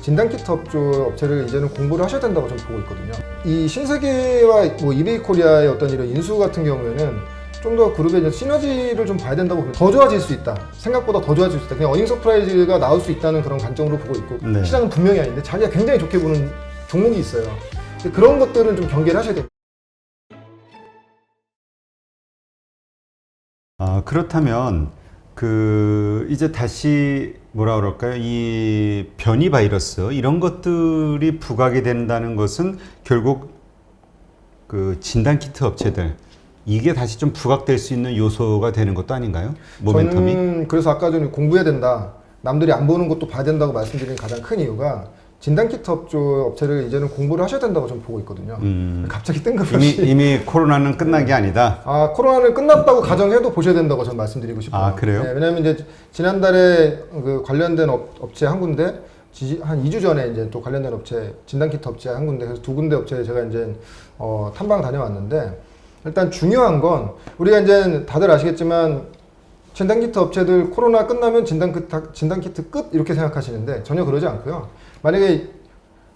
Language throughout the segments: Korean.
진단키트 업체를 이제는 공부를 하셔야 된다고 저는 보고 있거든요. 이 신세계와 뭐 이베이코리아의 어떤 이런 인수 같은 경우에는 좀 더 그룹의 이제 시너지를 좀 봐야 된다고 더 좋아질 수 있다. 생각보다 더 좋아질 수 있다. 그냥 어닝 서프라이즈가 나올 수 있다는 그런 관점으로 보고 있고 네. 시장은 분명히 아닌데 자기가 굉장히 좋게 보는 종목이 있어요. 근데 그런 것들은 좀 경계를 하셔야 됩니다. 그렇다면 이제 다시 뭐라 그럴까요? 이 변이 바이러스 이런 것들이 부각이 된다는 것은 결국 그 진단키트 업체들 이게 다시 좀 부각될 수 있는 요소가 되는 것도 아닌가요? 모멘텀이? 저는 그래서 아까 전에 공부해야 된다. 남들이 안 보는 것도 봐야 된다고 말씀드린 가장 큰 이유가 진단키트 업체를 이제는 공부를 하셔야 된다고 저는 보고 있거든요. 갑자기 뜬금없이 이미 코로나는 끝난 게 아니다. 코로나는 끝났다고 가정해도 보셔야 된다고 저는 말씀드리고 싶어요. 그래요? 네, 왜냐하면 이제 지난달에 그 관련된 업체 한 군데 한 2주 전에 이제 또 관련된 업체 진단키트 업체 한 군데 그래서 두 군데 업체에 제가 이제 탐방 다녀왔는데 일단 중요한 건 우리가 이제 다들 아시겠지만 진단키트 업체들 코로나 끝나면 진단키트 끝 이렇게 생각하시는데 전혀 그러지 않고요. 만약에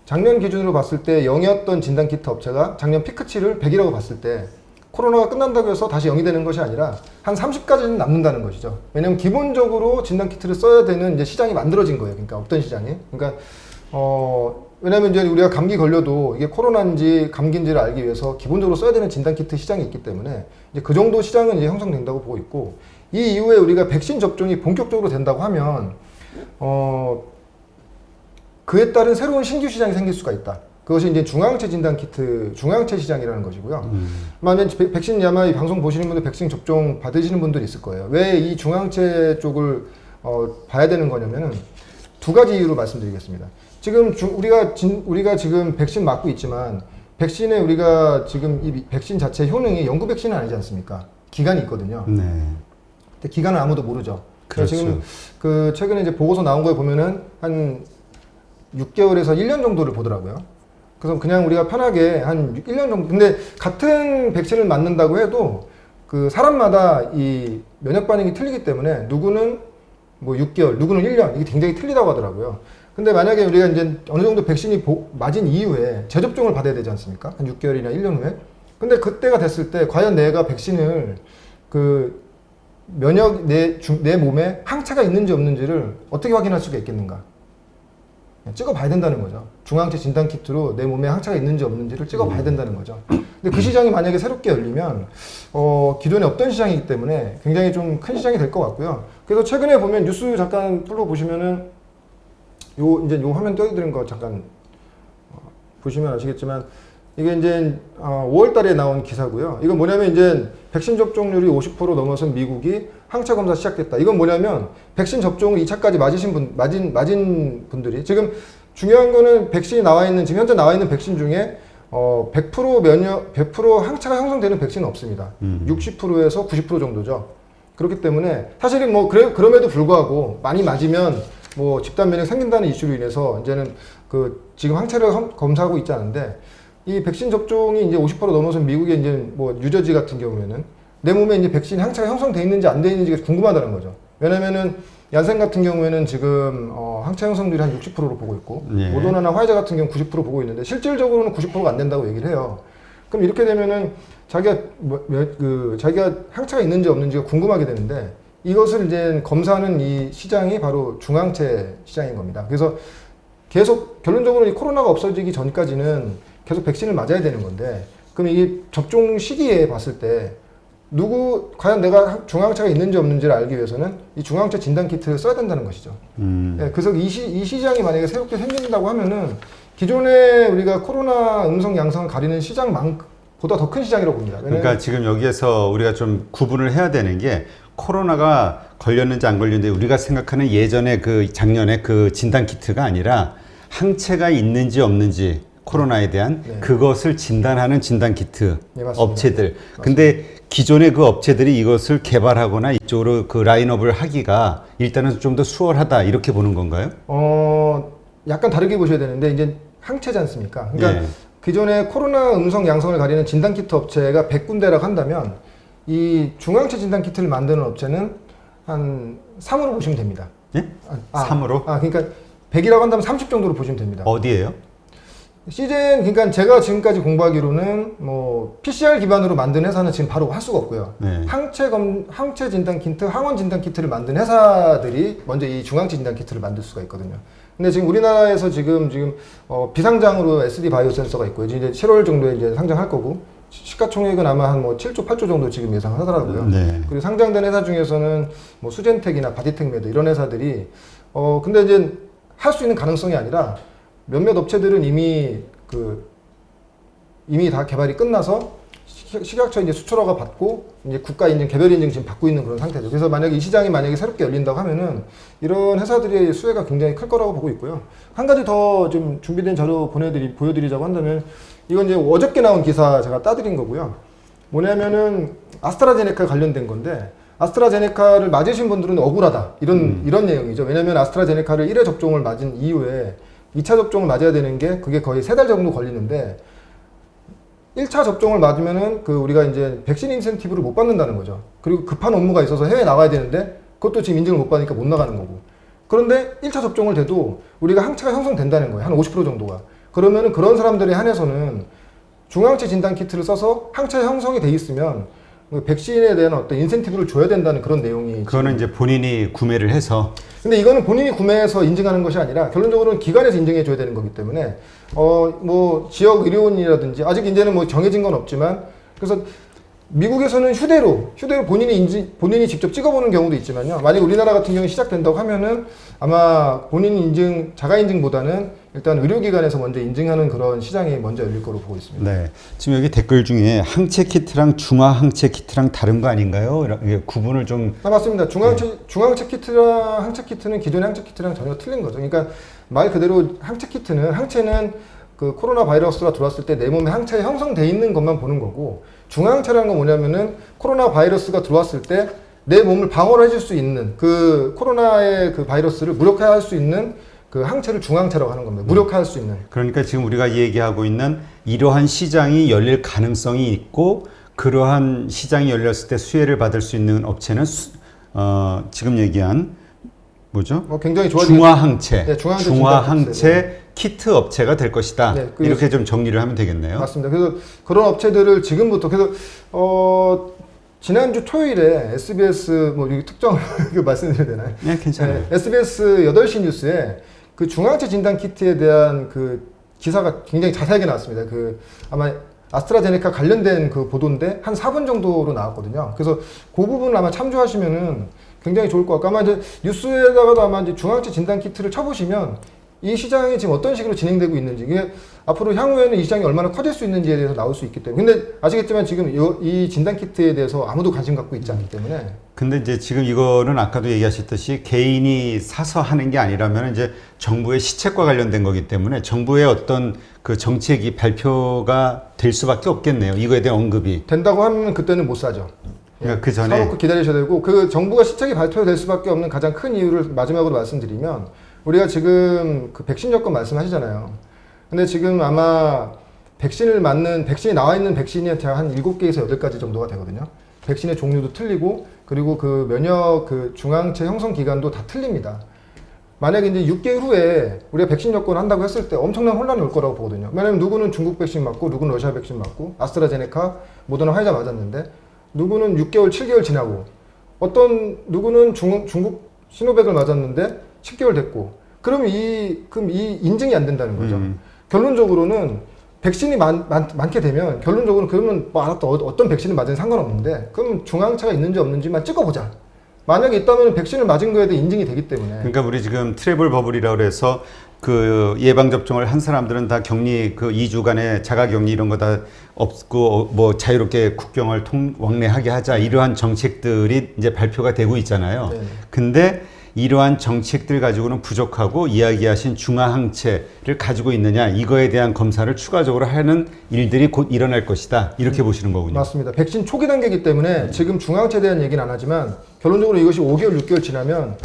작년 기준으로 봤을 때 0이었던 진단키트 업체가 작년 피크치를 100이라고 봤을 때 코로나가 끝난다고 해서 다시 0이 되는 것이 아니라 한 30까지는 남는다는 것이죠. 왜냐면 기본적으로 진단키트를 써야 되는 이제 시장이 만들어진 거예요. 그러니까 없던 시장이. 그러니까 왜냐면 이제 우리가 감기 걸려도 이게 코로나인지 감기인지를 알기 위해서 기본적으로 써야 되는 진단키트 시장이 있기 때문에 이제 그 정도 시장은 이제 형성된다고 보고 있고 이 이후에 우리가 백신 접종이 본격적으로 된다고 하면 그에 따른 새로운 신규 시장이 생길 수가 있다. 그것이 이제 중화항체 진단키트, 중화항체 시장이라는 것이고요. 만약에 백신 아마 이 방송 보시는 분들 백신 접종 받으시는 분들이 있을 거예요. 왜 이 중화항체 쪽을 봐야 되는 거냐면은 두 가지 이유로 말씀드리겠습니다. 지금 우리가 지금 백신 맞고 있지만 백신에 우리가 지금 이 백신 자체 효능이 영구 백신은 아니지 않습니까? 기간이 있거든요. 네. 근데 기간은 아무도 모르죠. 그렇죠. 지금 최근에 이제 보고서 나온 거에 보면은 한 6개월에서 1년 정도를 보더라고요. 그래서 그냥 우리가 편하게 한 1년 정도. 근데 같은 백신을 맞는다고 해도 그 사람마다 이 면역 반응이 틀리기 때문에 누구는 뭐 6개월, 누구는 1년 이게 굉장히 틀리다고 하더라고요. 근데 만약에 우리가 이제 어느 정도 백신이 맞은 이후에 재접종을 받아야 되지 않습니까? 한 6개월이나 1년 후에. 근데 그때가 됐을 때 과연 내가 백신을 내 몸에 항체가 있는지 없는지를 어떻게 확인할 수가 있겠는가? 찍어봐야 된다는 거죠. 중화항체 진단키트로 내 몸에 항체가 있는지 없는지를 찍어봐야 된다는 거죠. 근데 그 시장이 만약에 새롭게 열리면 기존에 없던 시장이기 때문에 굉장히 좀 큰 시장이 될 것 같고요. 그래서 최근에 보면 뉴스 잠깐 풀어보시면은 요 화면 띄워드린 거 잠깐 보시면 아시겠지만 이게 이제 5월 달에 나온 기사고요. 이건 뭐냐면 이제 백신 접종률이 50% 넘어선 미국이 항체 검사 시작됐다. 이건 뭐냐면 백신 접종을 2차까지 맞은 분들이 지금 중요한 거는 백신이 지금 현재 나와 있는 백신 중에 100% 항체가 형성되는 백신은 없습니다. 60%에서 90% 정도죠. 그렇기 때문에 사실은 뭐 그럼에도 불구하고 많이 맞으면 뭐 집단 면역 생긴다는 이슈로 인해서 이제는 지금 항체를 검사하고 있지 않은데 이 백신 접종이 이제 50% 넘어선 미국의 이제 뭐 뉴저지 같은 경우에는 내 몸에 이제 백신 항체가 형성돼 있는지 안 돼 있는지가 궁금하다는 거죠. 왜냐면은 얀센 같은 경우에는 지금 항체 형성률이 한 60%로 보고 있고 모더나나 화이자 같은 경우 90% 보고 있는데 실질적으로는 90%가 안 된다고 얘기를 해요. 그럼 이렇게 되면은 자기가 항체가 있는지 없는지가 궁금하게 되는데 이것을 이제 검사하는 이 시장이 바로 중항체 시장인 겁니다. 그래서 계속 결론적으로 이 코로나가 없어지기 전까지는 계속 백신을 맞아야 되는 건데 그럼 이 접종 시기에 봤을 때 과연 내가 중항체가 있는지 없는지를 알기 위해서는 이 중항체 진단키트를 써야 된다는 것이죠. 네, 그래서 이 시장이 만약에 새롭게 생긴다고 하면은 기존에 우리가 코로나 음성 양성을 가리는 시장보다 더 큰 시장이라고 봅니다. 그러니까 지금 여기에서 우리가 좀 구분을 해야 되는 게 코로나가 걸렸는지 안 걸렸는지 우리가 생각하는 예전에 작년에 진단키트가 아니라 항체가 있는지 없는지 코로나에 대한 그것을 진단하는 진단키트 업체들. 근데 기존의 그 업체들이 이것을 개발하거나 이쪽으로 라인업을 하기가 일단은 좀 더 수월하다 이렇게 보는 건가요? 약간 다르게 보셔야 되는데 이제 항체지 않습니까? 그러니까 기존에 코로나 음성 양성을 가리는 진단키트 업체가 100군데라고 한다면 이 중항체 진단키트를 만드는 업체는 한 3으로 보시면 됩니다. 예? 3으로? 그러니까 100이라고 한다면 30 정도로 보시면 됩니다. 어디예요? 시젠, 그러니까 제가 지금까지 공부하기로는 뭐 PCR 기반으로 만든 회사는 지금 바로 할 수가 없고요. 네. 항체 진단 키트, 항원 진단 키트를 만든 회사들이 먼저 이 중앙체 진단 키트를 만들 수가 있거든요. 근데 지금 우리나라에서 지금 비상장으로 SD 바이오 센서가 있고요. 이제 7월 정도에 이제 상장할 거고, 시가총액은 아마 한 뭐 7조, 8조 정도 지금 예상하더라고요. 네. 그리고 상장된 회사 중에서는 뭐 수젠텍이나 바디텍메드 이런 회사들이 근데 이제 할 수 있는 가능성이 아니라 몇몇 업체들은 이미 다 개발이 끝나서 식약처 이제 수출허가 받고 이제 국가 인증, 개별 인증 지금 받고 있는 그런 상태죠. 그래서 만약에 이 시장이 만약에 새롭게 열린다고 하면은 이런 회사들의 수혜가 굉장히 클 거라고 보고 있고요. 한 가지 더 좀 준비된 자료 보여드리자고 한다면 이건 이제 어저께 나온 기사 제가 따드린 거고요. 뭐냐면은 아스트라제네카 관련된 건데 아스트라제네카를 맞으신 분들은 억울하다 이런 내용이죠. 왜냐면 아스트라제네카를 1회 접종을 맞은 이후에 2차 접종을 맞아야 되는 게 그게 거의 3달 정도 걸리는데 1차 접종을 맞으면은 우리가 이제 백신 인센티브를 못 받는다는 거죠. 그리고 급한 업무가 있어서 해외에 나가야 되는데 그것도 지금 인증을 못 받으니까 못 나가는 거고. 그런데 1차 접종을 돼도 우리가 항체가 형성된다는 거예요. 한 50% 정도가. 그러면은 그런 사람들에 한해서는 중앙체 진단 키트를 써서 항체 형성이 돼 있으면 백신에 대한 어떤 인센티브를 줘야 된다는 그런 내용이. 그거는 이제 본인이 구매를 해서. 근데 이거는 본인이 구매해서 인증하는 것이 아니라 결론적으로는 기관에서 인증해 줘야 되는 거기 때문에 뭐 지역 의료원이라든지 아직 이제는 뭐 정해진 건 없지만 그래서 미국에서는 휴대로 본인이 직접 찍어보는 경우도 있지만요. 만약 우리나라 같은 경우에 시작된다고 하면은 아마 본인 인증, 자가 인증보다는 일단 의료기관에서 먼저 인증하는 그런 시장이 먼저 열릴 거로 보고 있습니다. 네. 지금 여기 댓글 중에 항체 키트랑 중화 항체 키트랑 다른 거 아닌가요? 이렇게 구분을 좀. 맞습니다. 중항체 키트랑 항체 키트는 기존의 항체 키트랑 전혀 틀린 거죠. 그러니까 말 그대로 항체는 그 코로나 바이러스가 들어왔을 때 내 몸에 항체가 형성돼 있는 것만 보는 거고, 중항체라는 건 뭐냐면은 코로나 바이러스가 들어왔을 때 내 몸을 방어를 해줄 수 있는 그 코로나의 그 바이러스를 무력화할 수 있는 그 항체를 중항체라고 하는 겁니다. 무력화할 수 있는. 그러니까 지금 우리가 얘기하고 있는 이러한 시장이 열릴 가능성이 있고 그러한 시장이 열렸을 때 수혜를 받을 수 있는 업체는 지금 얘기한 뭐죠? 굉장히 좋아진 중화항체, 네, 중화항체 키트 업체가 될 것이다. 네, 이렇게 좀 정리를 하면 되겠네요. 맞습니다. 그래서 그런 업체들을 지금부터 지난주 토요일에 SBS 이 특정 말씀드려야 되나요? 네, 괜찮아요. 네, SBS 8시 뉴스에 그 중항체 진단 키트에 대한 그 기사가 굉장히 자세하게 나왔습니다. 아마 아스트라제네카 관련된 그 보도인데 한 4분 정도로 나왔거든요. 그래서 그 부분을 아마 참조하시면은 굉장히 좋을 것 같고, 아마 이제 뉴스에다가도 아마 이제 중항체 진단 키트를 쳐보시면 이 시장이 지금 어떤 식으로 진행되고 있는지, 이게 앞으로 향후에는 이 시장이 얼마나 커질 수 있는지에 대해서 나올 수 있기 때문에. 근데 아시겠지만 지금 이 진단 키트에 대해서 아무도 관심 갖고 있지 않기 때문에. 근데 이제 지금 이거는 아까도 얘기하셨듯이 개인이 사서 하는 게 아니라면 이제 정부의 시책과 관련된 거기 때문에 정부의 어떤 그 정책이 발표가 될 수밖에 없겠네요. 이거에 대한 언급이. 된다고 하면 그때는 못 사죠. 그러니까 그 전에 사놓고 기다리셔야 되고, 그 정부가 시책이 발표될 수밖에 없는 가장 큰 이유를 마지막으로 말씀드리면, 우리가 지금 그 백신 여건 말씀하시잖아요. 근데 지금 아마 백신이 나와 있는 백신이 한 7개에서 8가지 정도가 되거든요. 백신의 종류도 틀리고, 그리고 그 면역 중항체 형성 기간도 다 틀립니다. 만약에 이제 6개월 후에 우리가 백신 여건을 한다고 했을 때 엄청난 혼란이 올 거라고 보거든요. 왜냐면 누구는 중국 백신 맞고, 누구는 러시아 백신 맞고, 아스트라제네카, 모더나, 화이자 맞았는데, 누구는 6개월, 7개월 지나고, 누구는 중국 시노백을 맞았는데 10개월 됐고, 그럼 이 인증이 안 된다는 거죠. 결론적으로는 백신이 많게 되면, 결론적으로는 그러면 알았다, 어떤 백신을 맞은 상관없는데, 그럼 중항체가 있는지 없는지만 찍어보자. 만약에 있다면 백신을 맞은 거에 대해 인증이 되기 때문에. 그러니까 우리 지금 트래블 버블이라고 해서 그 예방 접종을 한 사람들은 다 격리 2주간의 자가 격리 이런 거 다 없고 뭐 자유롭게 국경을 왕래하게 하자, 이러한 정책들이 이제 발표가 되고 있잖아요. 네. 근데 이러한 정책들 가지고는 부족하고 이야기하신 중화항체를 가지고 있느냐, 이거에 대한 검사를 추가적으로 하는 일들이 곧 일어날 것이다, 이렇게 보시는 거군요. 맞습니다. 백신 초기 단계이기 때문에 지금 중항체에 대한 얘기는 안 하지만, 결론적으로 이것이 5개월, 6개월 지나면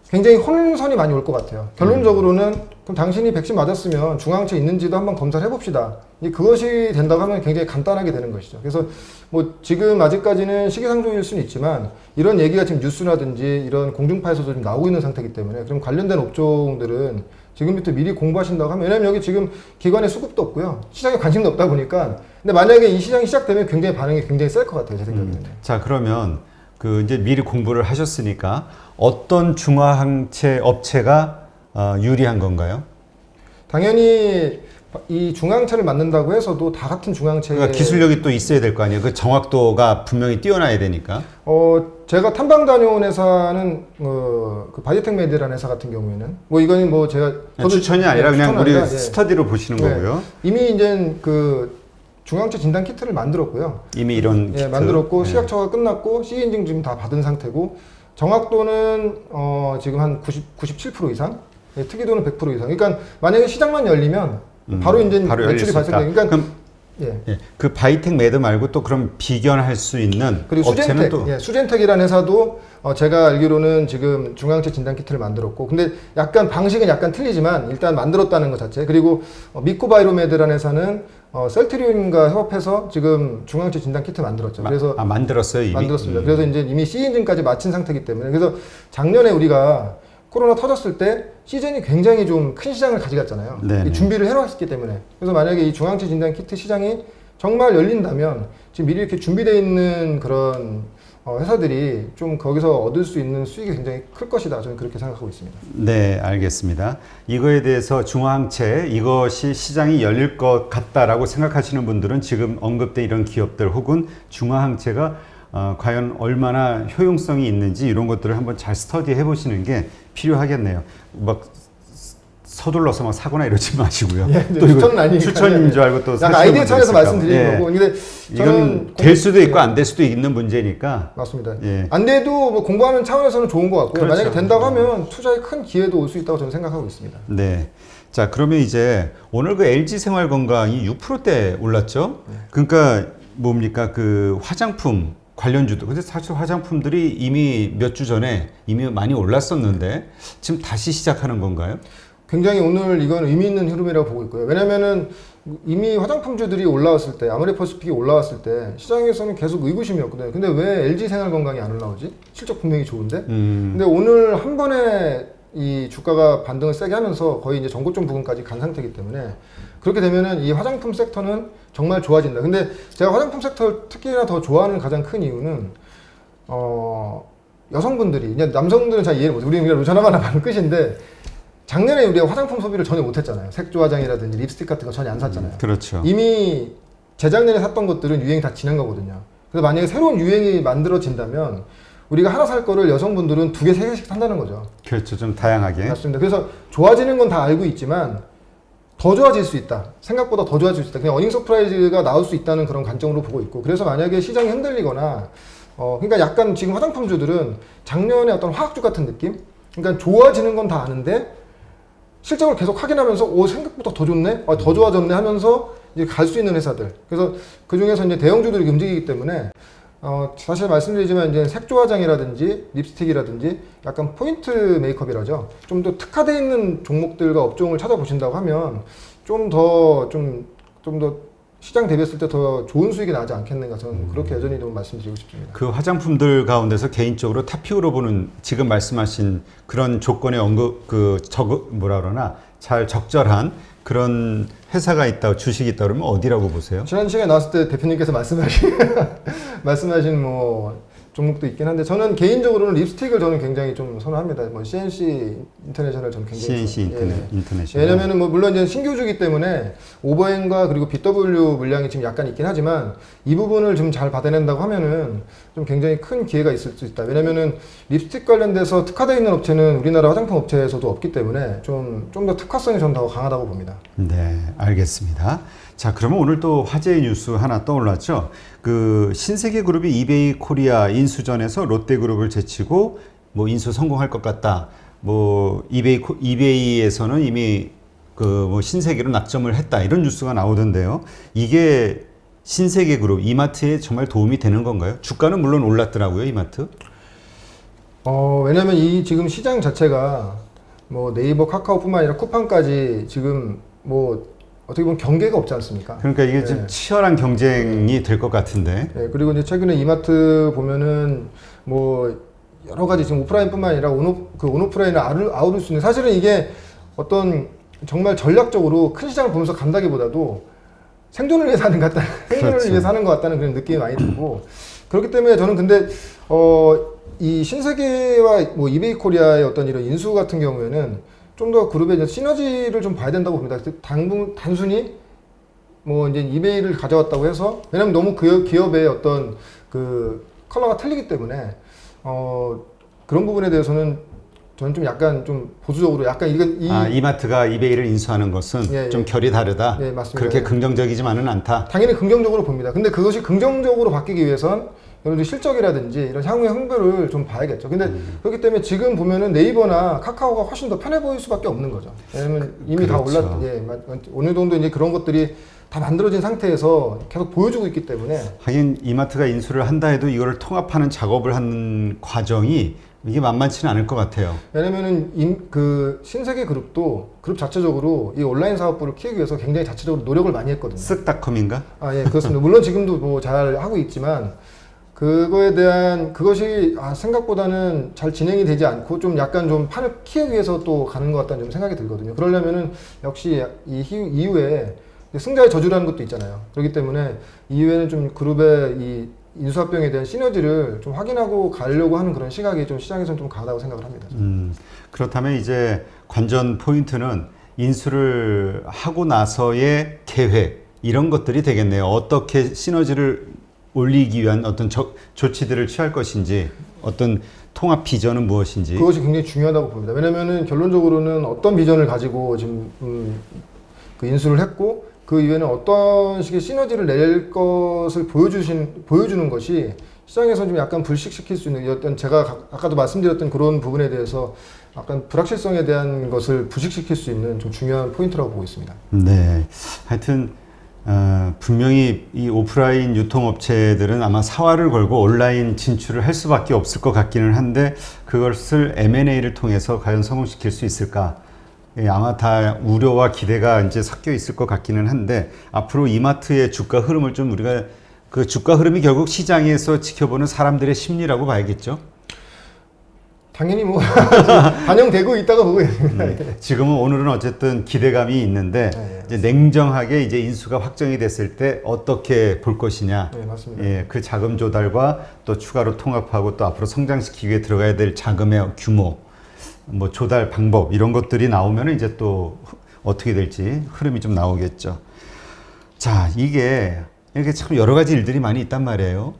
굉장히 혼선이 많이 올 것 같아요. 결론적으로는 그럼 당신이 백신 맞았으면 중항체 있는지도 한번 검사를 해봅시다. 그것이 된다고 하면 굉장히 간단하게 되는 것이죠. 그래서 뭐 지금 아직까지는 시기상조일 수는 있지만, 이런 얘기가 지금 뉴스라든지 이런 공중파에서도 좀 나오고 있는 상태이기 때문에, 그럼 관련된 업종들은 지금부터 미리 공부하신다고 하면, 왜냐면 여기 지금 기관의 수급도 없고요. 시장에 관심도 없다 보니까. 근데 만약에 이 시장이 시작되면 굉장히 반응이 굉장히 셀 것 같아요. 제 생각에는. 자, 그러면 그 이제 미리 공부를 하셨으니까 어떤 중화항체 업체가 유리한 건가요? 당연히 이 중앙체를 만든다고 해서도 다 같은 중앙체에 그러니까 기술력이 또 있어야 될 거 아니에요. 그 정확도가 분명히 뛰어나야 되니까. 제가 탐방 다녀온 회사는 그 바이오텍 메디라는 회사 같은 경우에는 뭐 이거는 뭐 제가 저도 추천이 아니라 그냥 추천은 우리 아니라, 스터디로 보시는 네. 거고요. 이미 이제 그 중앙체 진단 키트를 만들었고요. 이미 이런 키트. 만들었고 네. 시약처가 끝났고 CE 인증 지금 다 받은 상태고 정확도는 지금 한 97% 이상, 특이도는 100% 이상. 그러니까 만약에 시장만 열리면 바로 이제 바로 매출이 발생돼요. 그러니까 그럼 그 바이텍 매드 말고 또 그럼 비견할 수 있는 그리고 업체는 수젠텍, 또 수젠텍이라는 회사도 제가 알기로는 지금 중앙체 진단 키트를 만들었고, 근데 약간 방식은 약간 틀리지만 일단 만들었다는 것 자체. 그리고 미코바이로메드라는 회사는 셀트리온과 협업해서 지금 중앙체 진단 키트 만들었죠. 그래서 만들었어요 이미. 만들었습니다. 그래서 이제 이미 CE 인증까지 마친 상태이기 때문에, 그래서 작년에 우리가 코로나 터졌을 때 시즌이 굉장히 좀 큰 시장을 가져갔잖아요. 네네. 이 준비를 해놨기 때문에. 그래서 만약에 이 중앙체 진단 키트 시장이 정말 열린다면 지금 미리 이렇게 준비되어 있는 그런 회사들이 좀 거기서 얻을 수 있는 수익이 굉장히 클 것이다. 저는 그렇게 생각하고 있습니다. 네, 알겠습니다. 이거에 대해서 중화항체 이것이 시장이 열릴 것 같다라고 생각하시는 분들은 지금 언급된 이런 기업들 혹은 중화항체가 과연 얼마나 효용성이 있는지 이런 것들을 한번 잘 스터디해 보시는 게 필요하겠네요. 막 서둘러서 막 사거나 이러지 마시고요. 또 추천은 아니니까. 추천인 줄 알고 또 약간 아이디어 차원에서 말씀드리는 거고. 근데 이건 될 수도 있고 안 될 수도 있는 문제니까. 맞습니다. 예. 안 돼도 뭐 공부하는 차원에서는 좋은 것 같고요. 그렇죠. 만약에 된다고 하면 투자에 큰 기회도 올 수 있다고 저는 생각하고 있습니다. 네. 자, 그러면 이제 오늘 그 LG 생활건강이 6%대 올랐죠? 그러니까 뭡니까? 그 화장품 관련주도. 근데 사실 화장품들이 이미 몇 주 전에 이미 많이 올랐었는데 지금 다시 시작하는 건가요? 굉장히 오늘 이건 의미 있는 흐름이라고 보고 있고요. 왜냐면은 이미 화장품주들이 올라왔을 때, 아모레퍼시픽이 올라왔을 때 시장에서는 계속 의구심이었거든요. 근데 왜 LG 생활건강이 안 올라오지? 실적 분명히 좋은데? 근데 오늘 한 번에 이 주가가 반등을 세게 하면서 거의 이제 전고점 부근까지 간 상태이기 때문에 그렇게 되면은 이 화장품 섹터는 정말 좋아진다. 근데 제가 화장품 섹터를 특히나 더 좋아하는 가장 큰 이유는 여성분들이, 이제 남성들은 잘 이해를 못해요. 우리는 그냥 로션 하나 받는 끝인데 작년에 우리가 화장품 소비를 전혀 못했잖아요. 색조 화장이라든지 립스틱 같은 거 전혀 안 샀잖아요. 그렇죠. 이미 재작년에 샀던 것들은 유행이 다 지난 거거든요. 그래서 만약에 새로운 유행이 만들어진다면 우리가 하나 살 거를 여성분들은 2개, 3개씩 산다는 거죠. 그렇죠. 좀 다양하게. 맞습니다. 그래서 좋아지는 건 다 알고 있지만 더 좋아질 수 있다. 생각보다 더 좋아질 수 있다. 그냥 어닝 서프라이즈가 나올 수 있다는 그런 관점으로 보고 있고, 그래서 만약에 시장이 흔들리거나 그러니까 약간 지금 화장품주들은 작년에 어떤 화학주 같은 느낌? 그러니까 좋아지는 건 다 아는데 실적을 계속 확인하면서 생각보다 더 좋네? 더 좋아졌네 하면서 이제 갈 수 있는 회사들. 그래서 그 중에서 이제 대형주들이 움직이기 때문에 사실 말씀드리지만 이제 색조 화장이라든지 립스틱이라든지 약간 포인트 메이크업이라죠. 좀 더 특화되어 있는 종목들과 업종을 찾아보신다고 하면 좀 더 시장 대비했을 때 더 좋은 수익이 나지 않겠는가, 저는 그렇게 여전히 좀 말씀드리고 싶습니다. 그 화장품들 가운데서 개인적으로 탑픽으로 보는 지금 말씀하신 그런 조건의 뭐라 그러나 잘 적절한 그런 회사가 있다, 주식이 있다 그러면 어디라고 보세요? 지난 시간에 나왔을 때 대표님께서 말씀하신 뭐 종목도 있긴 한데, 저는 개인적으로는 립스틱을 저는 굉장히 좀 선호합니다. 뭐 CNC 인터내셔널 저는 굉장히 CNC 인터내셔널. 왜냐면은 뭐 물론 이제 신규주기 때문에 오버행과 그리고 BW 물량이 지금 약간 있긴 하지만 이 부분을 좀 잘 받아낸다고 하면은 좀 굉장히 큰 기회가 있을 수 있다. 왜냐면은 립스틱 관련돼서 특화되어 있는 업체는 우리나라 화장품 업체에서도 없기 때문에 좀 더 특화성이 전 더 강하다고 봅니다. 네, 알겠습니다. 자, 그러면 오늘 또 화제의 뉴스 하나 떠올랐죠. 그 신세계그룹이 이베이 코리아 인수전에서 롯데그룹을 제치고 뭐 인수 성공할 것 같다. 뭐 이베이에서는 이미 그 뭐 신세계로 낙점을 했다. 이런 뉴스가 나오던데요. 이게 신세계그룹 이마트에 정말 도움이 되는 건가요? 주가는 물론 올랐더라고요, 이마트. 왜냐면 이 지금 시장 자체가 뭐 네이버, 카카오뿐만 아니라 쿠팡까지 지금 뭐 어떻게 보면 경계가 없지 않습니까? 그러니까 이게 좀 치열한 경쟁이 될 것 같은데. 네, 그리고 이제 최근에 이마트 보면은 뭐 여러 가지 지금 오프라인뿐만 아니라 온오프라인을 아우를 수 있는, 사실은 이게 어떤 정말 전략적으로 큰 시장을 보면서 간다기보다도 생존을 위해서 하는 것 같다, 생존을 그렇죠. 위해서 하는 것 같다는 그런 느낌이 많이 들고 그렇기 때문에 저는 근데 이 신세계와 뭐 이베이 코리아의 어떤 이런 인수 같은 경우에는 좀 더 그룹의 이제 시너지를 좀 봐야 된다고 봅니다. 단순히 뭐 이제 이베이를 가져왔다고 해서 왜냐면 너무 그 기업의 어떤 그 컬러가 틀리기 때문에 그런 부분에 대해서는 저는 좀 약간 좀 보수적으로 약간 이마트가 이베이를 인수하는 것은 예, 좀 예. 결이 다르다. 네, 맞습니다. 그렇게 긍정적이지만은 않다. 당연히 긍정적으로 봅니다. 근데 그것이 긍정적으로 바뀌기 위해선 이런 실적이라든지 이런 향후의 흥배를 좀 봐야겠죠. 근데 그렇기 때문에 지금 보면은 네이버나 카카오가 훨씬 더 편해 보일 수밖에 없는 거죠. 왜냐면 이미 다 그렇죠. 어느 정도 이제 그런 것들이 다 만들어진 상태에서 계속 보여주고 있기 때문에 하긴 이마트가 인수를 한다 해도 이거를 통합하는 작업을 하는 과정이 이게 만만치는 않을 것 같아요. 왜냐면은 그 신세계 그룹도 그룹 자체적으로 이 온라인 사업부를 키우기 위해서 굉장히 자체적으로 노력을 많이 했거든요. 쓱닷컴인가? 예, 그렇습니다. 물론 지금도 뭐 잘 하고 있지만 그거에 대한 그것이 생각보다는 잘 진행이 되지 않고 좀 약간 좀 판을 키우기 위해서 또 가는 것 같다는 좀 생각이 들거든요. 그러려면은 역시 이후에 승자의 저주라는 것도 있잖아요. 그렇기 때문에 이후에는 좀 그룹의 이 인수합병에 대한 시너지를 좀 확인하고 가려고 하는 그런 시각이 좀 시장에서는 좀 강하다고 생각을 합니다. 그렇다면 이제 관전 포인트는 인수를 하고 나서의 계획 이런 것들이 되겠네요. 어떻게 시너지를 올리기 위한 어떤 조치들을 취할 것인지 어떤 통합 비전은 무엇인지 그것이 굉장히 중요하다고 봅니다. 왜냐면은 결론적으로는 어떤 비전을 가지고 지금 그 인수를 했고 그 이후에는 어떤 식의 시너지를 낼 것을 보여주는 것이 시장에서 좀 약간 불식시킬 수 있는 어떤 제가 아까도 말씀드렸던 그런 부분에 대해서 약간 불확실성에 대한 것을 부식시킬 수 있는 좀 중요한 포인트라고 보고 있습니다. 네, 하여튼 분명히 이 오프라인 유통업체들은 아마 사활을 걸고 온라인 진출을 할 수밖에 없을 것 같기는 한데 그것을 M&A를 통해서 과연 성공시킬 수 있을까? 아마 다 우려와 기대가 이제 섞여 있을 것 같기는 한데 앞으로 이마트의 주가 흐름을 좀 우리가 그 주가 흐름이 결국 시장에서 지켜보는 사람들의 심리라고 봐야겠죠. 당연히 뭐 반영되고 있다고 보고 있습니다. 지금은 오늘은 어쨌든 기대감이 있는데 이제 냉정하게 이제 인수가 확정이 됐을 때 어떻게 볼 것이냐. 네, 맞습니다. 예, 그 자금 조달과 또 추가로 통합하고 또 앞으로 성장시키기 위해 들어가야 될 자금의 규모, 뭐 조달 방법 이런 것들이 나오면 이제 또 어떻게 될지 흐름이 좀 나오겠죠. 자, 이게 이렇게 참 여러 가지 일들이 많이 있단 말이에요.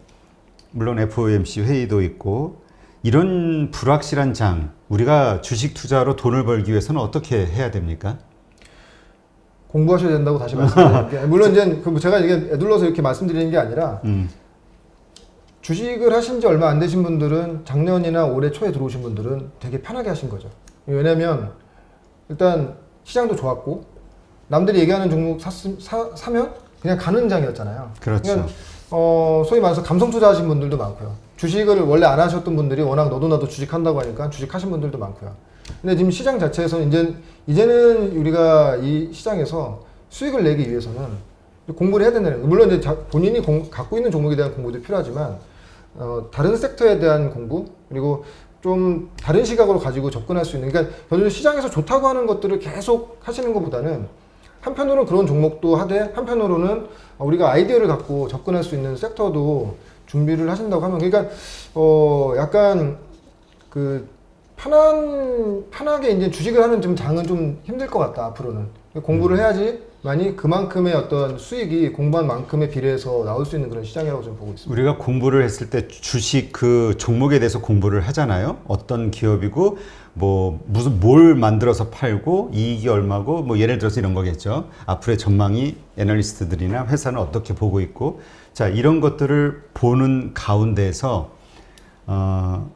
물론 FOMC 회의도 있고 이런 불확실한 장, 우리가 주식 투자로 돈을 벌기 위해서는 어떻게 해야 됩니까? 공부하셔야 된다고 다시 말씀드릴게요. 물론 이제 제가 이게 애둘러서 이렇게 말씀드리는 게 아니라 주식을 하신 지 얼마 안 되신 분들은 작년이나 올해 초에 들어오신 분들은 되게 편하게 하신 거죠. 왜냐면 일단 시장도 좋았고 남들이 얘기하는 종목 사면 그냥 가는 장이었잖아요. 그렇죠. 그러니까 소위 말해서 감성 투자하신 분들도 많고요. 주식을 원래 안 하셨던 분들이 워낙 너도 나도 주식한다고 하니까 주식하신 분들도 많고요. 근데 지금 시장 자체에서는 이제는 우리가 이 시장에서 수익을 내기 위해서는 공부를 해야 된다는 거예요. 물론 이제 본인이 갖고 있는 종목에 대한 공부도 필요하지만 다른 섹터에 대한 공부 그리고 좀 다른 시각으로 가지고 접근할 수 있는 그러니까 결국 시장에서 좋다고 하는 것들을 계속 하시는 것보다는 한편으로는 그런 종목도 하되 한편으로는 우리가 아이디어를 갖고 접근할 수 있는 섹터도 준비를 하신다고 하면 그러니까 약간 그 편하게 이제 주식을 하는 좀 장은 좀 힘들 것 같다 앞으로는 공부를 해야지만이 그만큼의 어떤 수익이 공부한 만큼에 비례해서 나올 수 있는 그런 시장이라고 좀 보고 있습니다. 우리가 공부를 했을 때 주식 그 종목에 대해서 공부를 하잖아요. 어떤 기업이고 뭐 무슨 뭘 만들어서 팔고 이익이 얼마고 뭐 예를 들어서 이런 거겠죠. 앞으로의 전망이 애널리스트들이나 회사는 어떻게 보고 있고 자 이런 것들을 보는 가운데서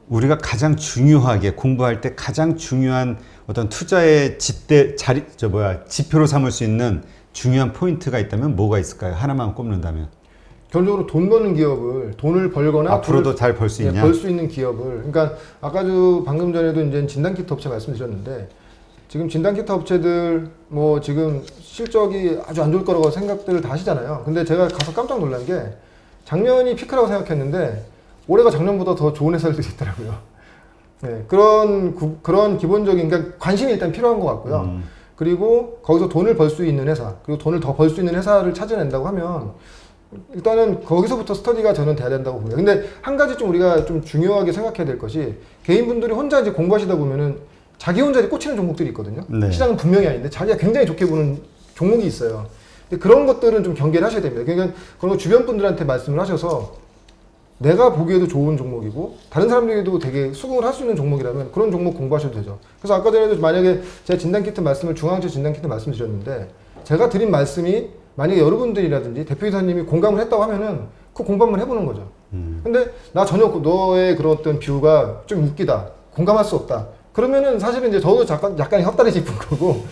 우리가 가장 중요하게 공부할 때 가장 중요한 어떤 투자의 지표로 삼을 수 있는 중요한 포인트가 있다면 뭐가 있을까요? 하나만 꼽는다면. 결론적으로 돈 버는 기업을 돈을 벌거나 앞으로도 잘 벌 수 있냐? 벌 수 있는 기업을 그러니까 아까도 방금 전에도 이제 진단키트 업체 말씀드렸는데 지금 진단키트 업체들 뭐 지금 실적이 아주 안 좋을 거라고 생각들을 다 하시잖아요. 근데 제가 가서 깜짝 놀란 게 작년이 피크라고 생각했는데 올해가 작년보다 더 좋은 회사들이 있더라고요. 네, 그런 기본적인 그러니까 관심이 일단 필요한 것 같고요. 그리고 거기서 돈을 벌 수 있는 회사, 그리고 돈을 더 벌 수 있는 회사를 찾아낸다고 하면 일단은 거기서부터 스터디가 저는 돼야 된다고 봅니다. 근데 한 가지 좀 우리가 좀 중요하게 생각해야 될 것이 개인분들이 혼자 이제 공부하시다 보면은 자기 혼자 이제 꽂히는 종목들이 있거든요. 네. 시장은 분명히 아닌데 자기가 굉장히 좋게 보는 종목이 있어요. 근데 그런 것들은 좀 경계를 하셔야 됩니다. 그러니까 그런 거 주변 분들한테 말씀을 하셔서 내가 보기에도 좋은 종목이고 다른 사람들에게도 되게 수긍을 할 수 있는 종목이라면 그런 종목 공부하셔도 되죠. 그래서 아까 전에도 만약에 제가 진단키트 말씀을 중앙체 진단키트 말씀드렸는데 제가 드린 말씀이 만약에 여러분들이라든지 대표이사님이 공감을 했다고 하면은 그 공감을 해보는 거죠. 근데 나 전혀 너의 그런 어떤 뷰가 좀 웃기다, 공감할 수 없다. 그러면은 사실은 이제 저도 약간 헛다리 짚은 거고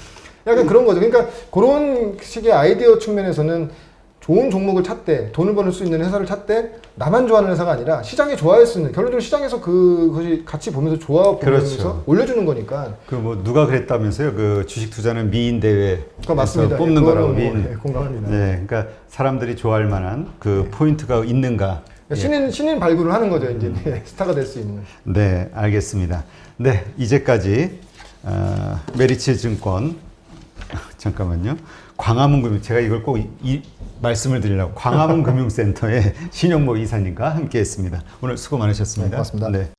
약간 그런 거죠. 그러니까 그런 식의 아이디어 측면에서는 좋은 종목을 찾되 돈을 버는 수 있는 회사를 찾되 나만 좋아하는 회사가 아니라 시장이 좋아할 수 있는 결론적으로 시장에서 그것이 같이 보면서 좋아 보면서 그렇죠. 올려주는 거니까 그 뭐 누가 그랬다면서요? 그 주식 투자는 미인 대회 그거 맞습니다. 뽑는 예, 거라고 그거는 미인. 뭐, 예, 공감합니다. 네, 그러니까 사람들이 좋아할 만한 그 포인트가 있는가? 신인 발굴을 하는 거죠. 이제 스타가 될 수 있는. 네, 알겠습니다. 네, 이제까지 메리츠 증권 잠깐만요. 광화문 금융 제가 이걸 꼭 말씀을 드리려고 광화문 금융센터의 신영모 이사님과 함께했습니다. 오늘 수고 많으셨습니다. 네, 고맙습니다. 네.